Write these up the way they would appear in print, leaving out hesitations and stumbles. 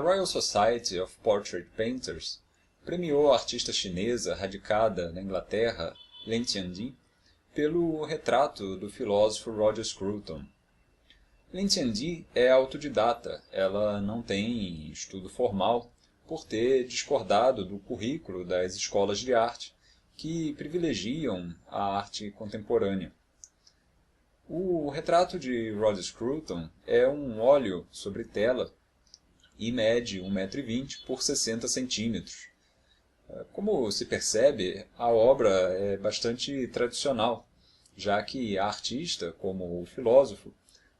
Royal Society of Portrait Painters premiou a artista chinesa radicada na Inglaterra, Lin Tiandi, pelo retrato do filósofo Roger Scruton. Lin Tiandi é autodidata, ela não tem estudo formal por ter discordado do currículo das escolas de arte que privilegiam a arte contemporânea. O retrato de Roger Scruton é um óleo sobre tela e mede 1,20 m por 60 centímetros. Como se percebe, a obra é bastante tradicional, já que a artista, como o filósofo,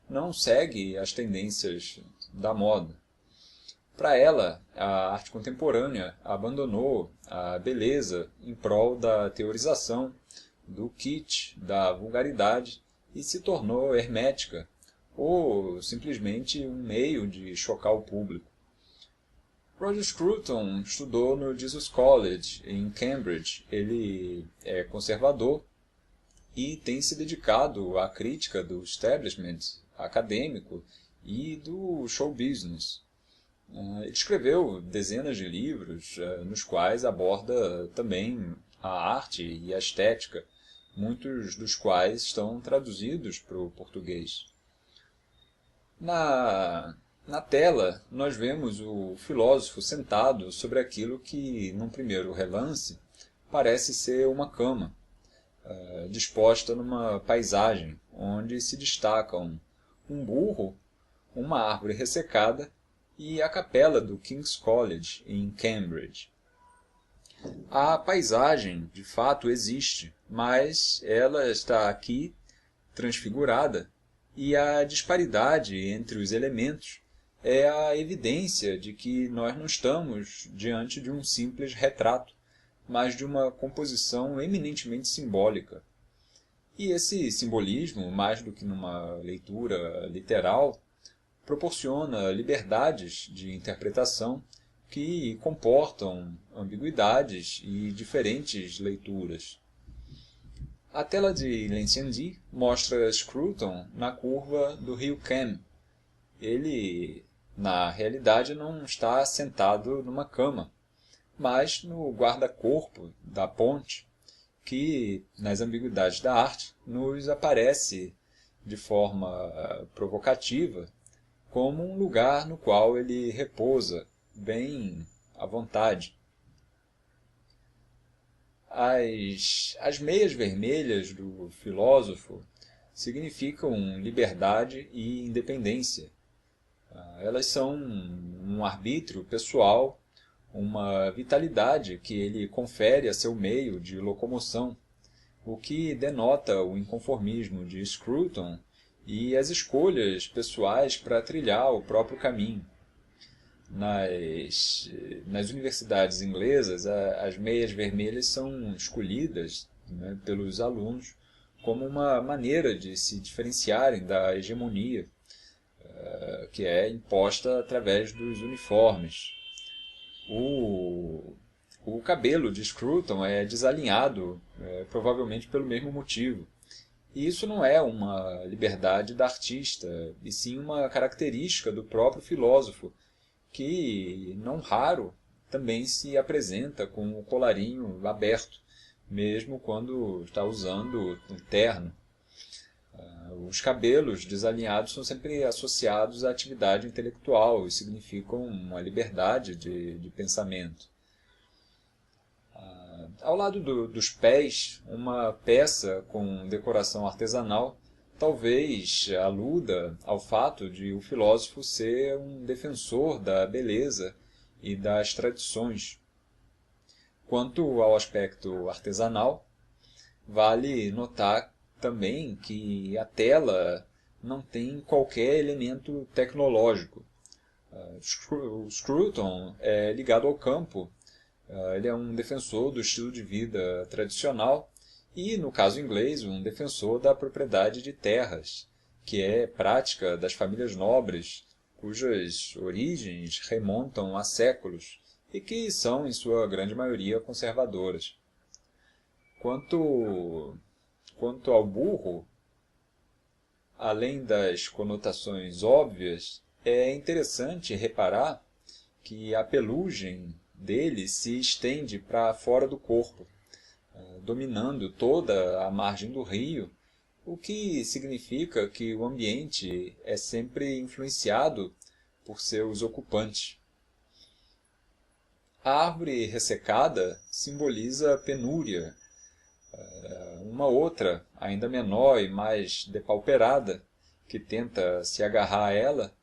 não segue as tendências da moda. Para ela, a arte contemporânea abandonou a beleza em prol da teorização, do kitsch, da vulgaridade e se tornou hermética, ou simplesmente um meio de chocar o público. Roger Scruton estudou no Jesus College, em Cambridge. Ele é conservador e tem se dedicado à crítica do establishment acadêmico e do show business. Ele escreveu dezenas de livros nos quais aborda também a arte e a estética, muitos dos quais estão traduzidos para o português. Na tela, nós vemos o filósofo sentado sobre aquilo que, num primeiro relance, parece ser uma cama, disposta numa paisagem, onde se destacam um burro, uma árvore ressecada e a capela do King's College, em Cambridge. A paisagem, de fato, existe, mas ela está aqui transfigurada, e a disparidade entre os elementos é a evidência de que nós não estamos diante de um simples retrato, mas de uma composição eminentemente simbólica. E esse simbolismo, mais do que numa leitura literal, proporciona liberdades de interpretação que comportam ambiguidades e diferentes leituras. A tela de Lin Tiandi mostra Scruton na curva do rio Cam. Ele, na realidade, não está sentado numa cama, mas no guarda-corpo da ponte, que, nas ambiguidades da arte, nos aparece de forma provocativa como um lugar no qual ele repousa bem à vontade. As meias vermelhas do filósofo significam liberdade e independência. Elas são um arbítrio pessoal, uma vitalidade que ele confere a seu meio de locomoção, o que denota o inconformismo de Scruton e as escolhas pessoais para trilhar o próprio caminho. Nas universidades inglesas, as meias vermelhas são escolhidas, né, pelos alunos como uma maneira de se diferenciarem da hegemonia que é imposta através dos uniformes. O cabelo de Scruton é desalinhado, provavelmente pelo mesmo motivo. E isso não é uma liberdade da artista, e sim uma característica do próprio filósofo, que, não raro, também se apresenta com o colarinho aberto, mesmo quando está usando um terno. Os cabelos desalinhados são sempre associados à atividade intelectual e significam uma liberdade de pensamento. Ao lado dos pés, uma peça com decoração artesanal talvez aluda ao fato de o filósofo ser um defensor da beleza e das tradições. Quanto ao aspecto artesanal, vale notar também que a tela não tem qualquer elemento tecnológico. O Scruton é ligado ao campo, ele é um defensor do estilo de vida tradicional e, no caso inglês, um defensor da propriedade de terras, que é prática das famílias nobres, cujas origens remontam a séculos e que são, em sua grande maioria, conservadoras. Quanto ao burro, além das conotações óbvias, é interessante reparar que a pelugem dele se estende para fora do corpo, dominando toda a margem do rio, o que significa que o ambiente é sempre influenciado por seus ocupantes. A árvore ressecada simboliza penúria. Uma outra, ainda menor e mais depauperada, que tenta se agarrar a ela,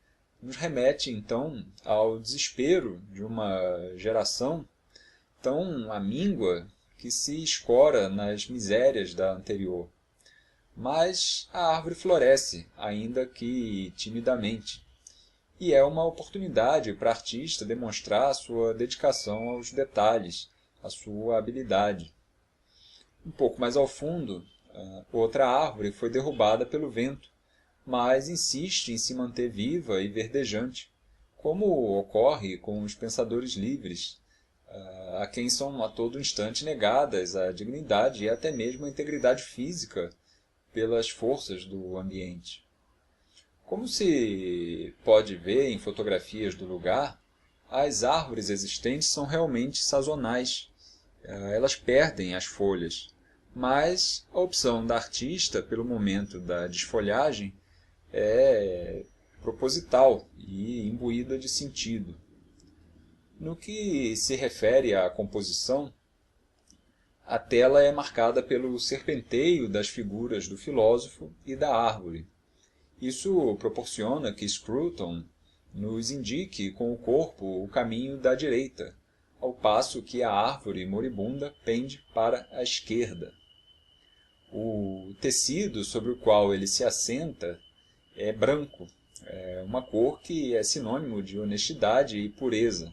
nos remete então ao desespero de uma geração tão amíngua que se escora nas misérias da anterior. Mas a árvore floresce, ainda que timidamente, e é uma oportunidade para a artista demonstrar sua dedicação aos detalhes, a sua habilidade. Um pouco mais ao fundo, outra árvore foi derrubada pelo vento, mas insiste em se manter viva e verdejante, como ocorre com os pensadores livres, a quem são a todo instante negadas a dignidade e até mesmo a integridade física pelas forças do ambiente. Como se pode ver em fotografias do lugar, as árvores existentes são realmente sazonais. Elas perdem as folhas, mas a opção da artista pelo momento da desfolhagem é proposital e imbuída de sentido. No que se refere à composição, a tela é marcada pelo serpenteio das figuras do filósofo e da árvore. Isso proporciona que Scruton nos indique com o corpo o caminho da direita, ao passo que a árvore moribunda pende para a esquerda. O tecido sobre o qual ele se assenta é branco, uma cor que é sinônimo de honestidade e pureza.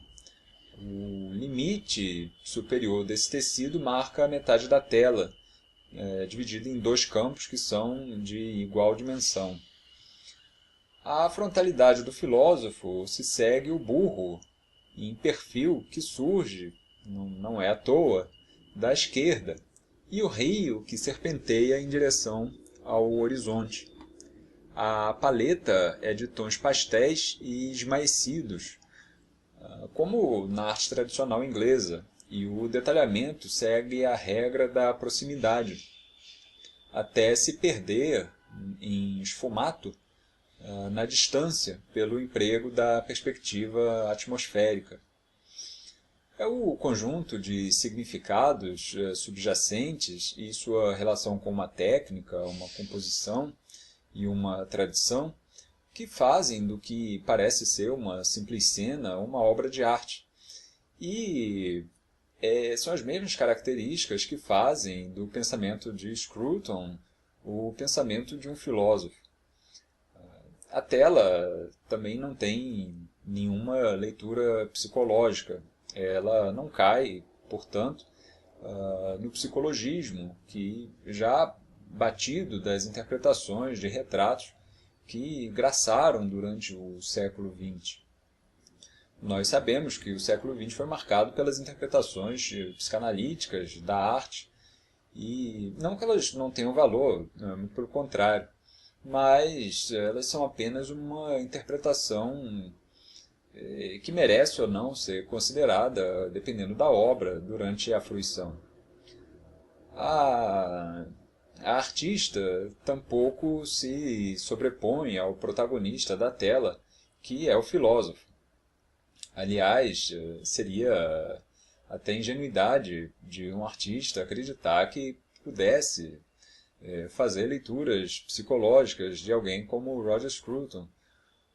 O limite superior desse tecido marca a metade da tela, dividida em dois campos que são de igual dimensão. A frontalidade do filósofo se segue o burro, em perfil que surge, não é à toa, da esquerda, e o rio que serpenteia em direção ao horizonte. A paleta é de tons pastéis e esmaecidos, como na arte tradicional inglesa, e o detalhamento segue a regra da proximidade, até se perder em esfumato na distância pelo emprego da perspectiva atmosférica. É o conjunto de significados subjacentes e sua relação com uma técnica, uma composição e uma tradição que fazem do que parece ser uma simples cena uma obra de arte. E são as mesmas características que fazem do pensamento de Scruton o pensamento de um filósofo. A tela também não tem nenhuma leitura psicológica. Ela não cai, portanto, no psicologismo, que já batido das interpretações de retratos que graçaram durante o século XX. Nós sabemos que o século XX foi marcado pelas interpretações psicanalíticas da arte, e não que elas não tenham valor, muito pelo contrário, mas elas são apenas uma interpretação que merece ou não ser considerada dependendo da obra durante a fruição. A artista tampouco se sobrepõe ao protagonista da tela, que é o filósofo. Aliás, seria até ingenuidade de um artista acreditar que pudesse fazer leituras psicológicas de alguém como Roger Scruton.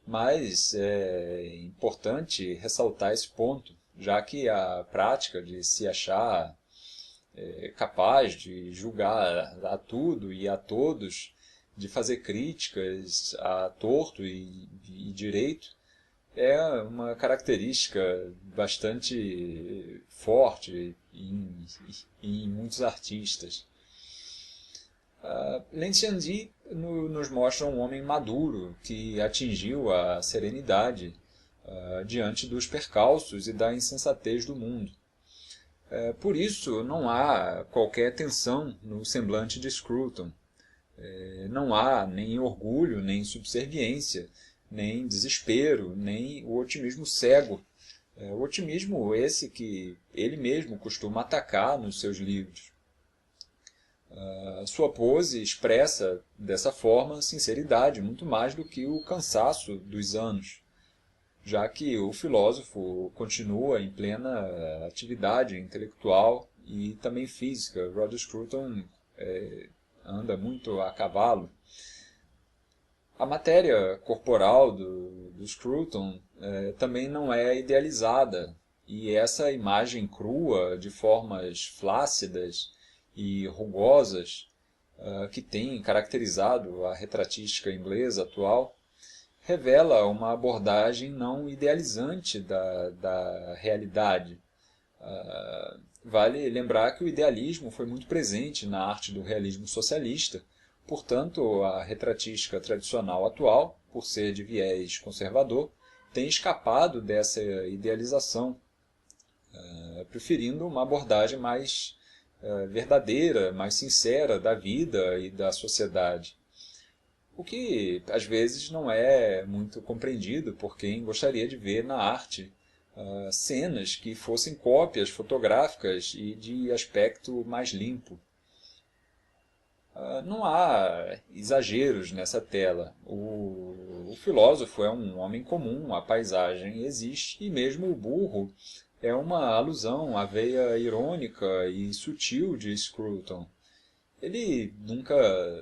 Mas é importante ressaltar esse ponto, já que a prática de se achar capaz de julgar a tudo e a todos, de fazer críticas a torto e direito, é uma característica bastante forte em muitos artistas. Lin Xiangdi nos mostra um homem maduro que atingiu a serenidade diante dos percalços e da insensatez do mundo. Por isso, não há qualquer tensão no semblante de Scruton. Não há nem orgulho, nem subserviência, nem desespero, nem o otimismo cego O otimismo esse que ele mesmo costuma atacar nos seus livros. Sua pose expressa dessa forma sinceridade, muito mais do que o cansaço dos anos, já que o filósofo continua em plena atividade intelectual e também física. Roger Scruton anda muito a cavalo. A matéria corporal do Scruton também não é idealizada, e essa imagem crua de formas flácidas e rugosas que tem caracterizado a retratística inglesa atual revela uma abordagem não idealizante da realidade. Vale lembrar que o idealismo foi muito presente na arte do realismo socialista, portanto, a retratística tradicional atual, por ser de viés conservador, tem escapado dessa idealização, preferindo uma abordagem mais verdadeira, mais sincera da vida e da sociedade. O que, às vezes, não é muito compreendido por quem gostaria de ver na arte cenas que fossem cópias fotográficas e de aspecto mais limpo. Não há exageros nessa tela. O filósofo é um homem comum, a paisagem existe, e mesmo o burro é uma alusão à veia irônica e sutil de Scruton. Ele nunca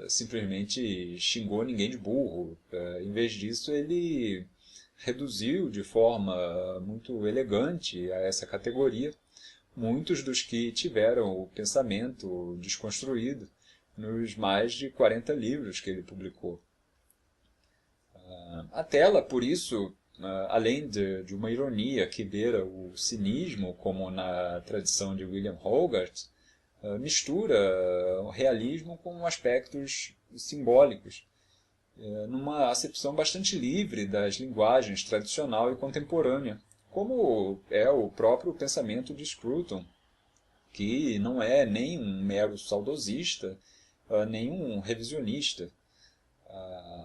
simplesmente xingou ninguém de burro. Em vez disso, ele reduziu de forma muito elegante a essa categoria muitos dos que tiveram o pensamento desconstruído nos mais de 40 livros que ele publicou. A tela, por isso, além de uma ironia que beira o cinismo, como na tradição de William Hogarth, mistura o realismo com aspectos simbólicos, numa acepção bastante livre das linguagens tradicional e contemporânea, como é o próprio pensamento de Scruton, que não é nem um mero saudosista, nem um revisionista.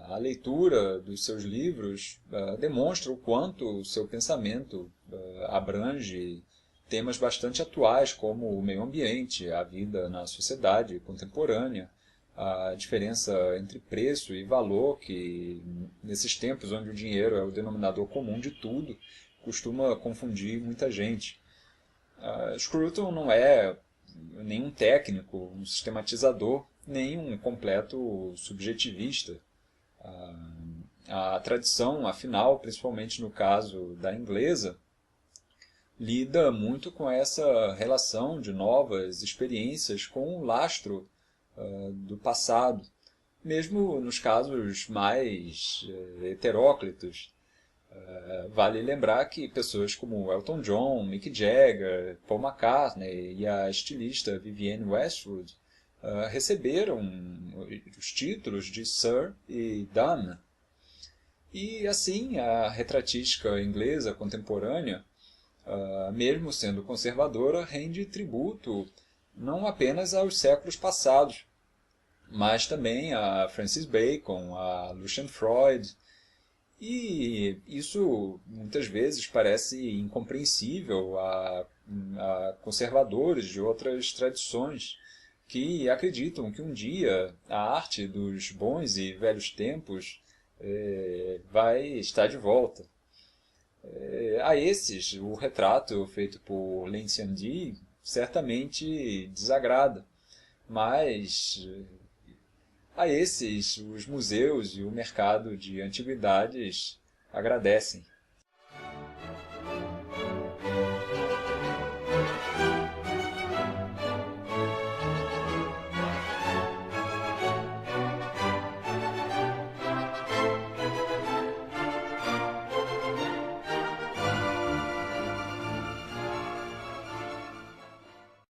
A leitura dos seus livros demonstra o quanto o seu pensamento abrange temas bastante atuais, como o meio ambiente, a vida na sociedade contemporânea, a diferença entre preço e valor, que nesses tempos onde o dinheiro é o denominador comum de tudo, costuma confundir muita gente. Scruton não é nenhum técnico, um sistematizador, nem um completo subjetivista. A tradição, afinal, principalmente no caso da inglesa, lida muito com essa relação de novas experiências com o lastro do passado, mesmo nos casos mais heteróclitos. Vale lembrar que pessoas como Elton John, Mick Jagger, Paul McCartney e a estilista Vivienne Westwood receberam os títulos de Sir e Dame. E assim, a retratística inglesa contemporânea, mesmo sendo conservadora, rende tributo não apenas aos séculos passados, mas também a Francis Bacon, a Lucian Freud. E isso muitas vezes parece incompreensível a conservadores de outras tradições que acreditam que um dia a arte dos bons e velhos tempos vai estar de volta. A esses, o retrato feito por Lin Xiandi certamente desagrada, mas a esses, os museus e o mercado de antiguidades agradecem.